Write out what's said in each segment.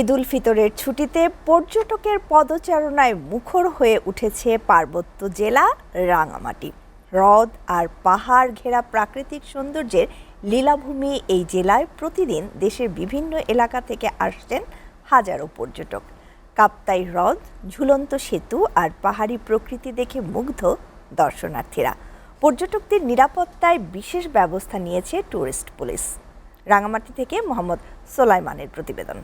ঈদ উল ফিতরের ছুটিতে পর্যটকের পদচারণায় মুখর হয়ে উঠেছে পার্বত্য জেলা রাঙামাটি। হ্রদ আর পাহাড় ঘেরা প্রাকৃতিক সৌন্দর্যের লীলাভূমি এই জেলায় প্রতিদিন দেশের বিভিন্ন এলাকা থেকে আসছেন হাজারো পর্যটক। কাপ্তাই হ্রদ, ঝুলন্ত সেতু আর পাহাড়ি প্রকৃতি দেখে মুগ্ধ দর্শনার্থীরা। পর্যটকদের নিরাপত্তায় বিশেষ ব্যবস্থা নিয়েছে ট্যুরিস্ট পুলিশ। রাঙামাটি থেকে মোহাম্মদ সোলাইমানের প্রতিবেদন।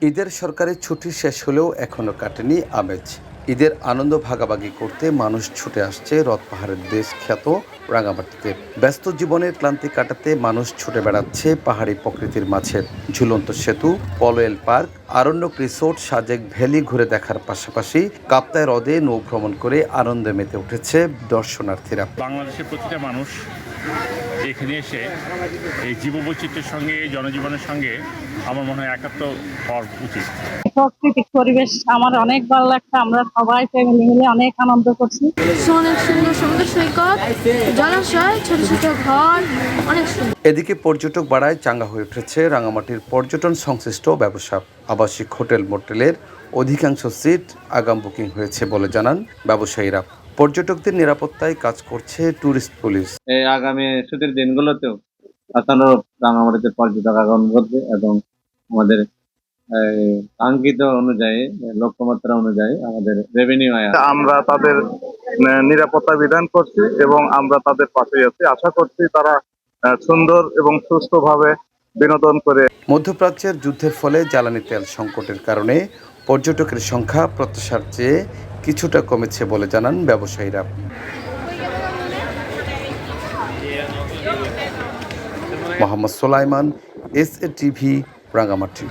ঈদের সরকারি ছুটি শেষ হলেও এখনো কাটেনি আমেজ। ঈদের আনন্দ ভাগাভাগি করতে মানুষ ছুটে আসছে হ্রদ পাহাড়ের দেশ খ্যাত রাঙামাটিতে। ব্যস্ত জীবনের ক্লান্তি কাটাতে মানুষ ছুটে বেড়াচ্ছে পাহাড়ি প্রকৃতির মাঝে। ঝুলন্ত সেতু, Polwel park, Aranyak resort, Sajek valley ঘুরে দেখার পাশাপাশি কাপ্তাই হ্রদে নৌ ভ্রমণ করে আনন্দে মেতে উঠেছে দর্শনার্থীরা। বাংলাদেশের প্রতিটা মানুষ এখানে এসে এই জীববৈচিত্র্যের সঙ্গে, জনজীবনের সঙ্গে আমার মনে হয় একাত্ম হওয়া উচিত। প্রাকৃতিক পরিবেশ আমার অনেক ভালো লাগছে। আমরা সবাই ফ্যামিলি মিলে অনেক আনন্দ করছি। অনেক সুন্দর সমুদ্র সৈকত, জলাশয়, ছোট ছোট ঘর, অনেক সুন্দর। এদিকে পর্যটক বাড়ায় চাঙ্গা হয়ে উঠেছে রাঙামাটির পর্যটন সংশ্লিষ্ট ব্যবসা। আবাসিক হোটেল মোটেলের অধিকাংশ সিট আগাম বুকিং হয়েছে বলে জানান ব্যবসায়ীরা। পর্যটকদের নিরাপত্তায় কাজ করছে ট্যুরিস্ট পুলিশ। এই আগামী ছুটির দিনগুলোতেও আশানুরূপ রাঙামাটিতে পর্যটক আগমন করবে এবং আমাদের কাঙ্ক্ষিত অনুযায়ী, লক্ষ্যমাত্রা অনুযায়ী আমাদের রেভিনিউ আয়। আমরা তাদের নিরাপত্তা বিধান করছি এবং আমরা তাদের পাশে আছি। আশা করছি তারা সুন্দর এবং সুস্থভাবে বিনোদন করে। মধ্যপ্রাচ্যের যুদ্ধের ফলে জ্বালানি তেল সংকটের কারণে পর্যটকের সংখ্যা প্রত্যাশার চেয়ে কিছুটা কমেছে বলে জানান ব্যবসায়ীরা। মোহাম্মদ সোলাইমান, SA টিভি, রাঙামাটি।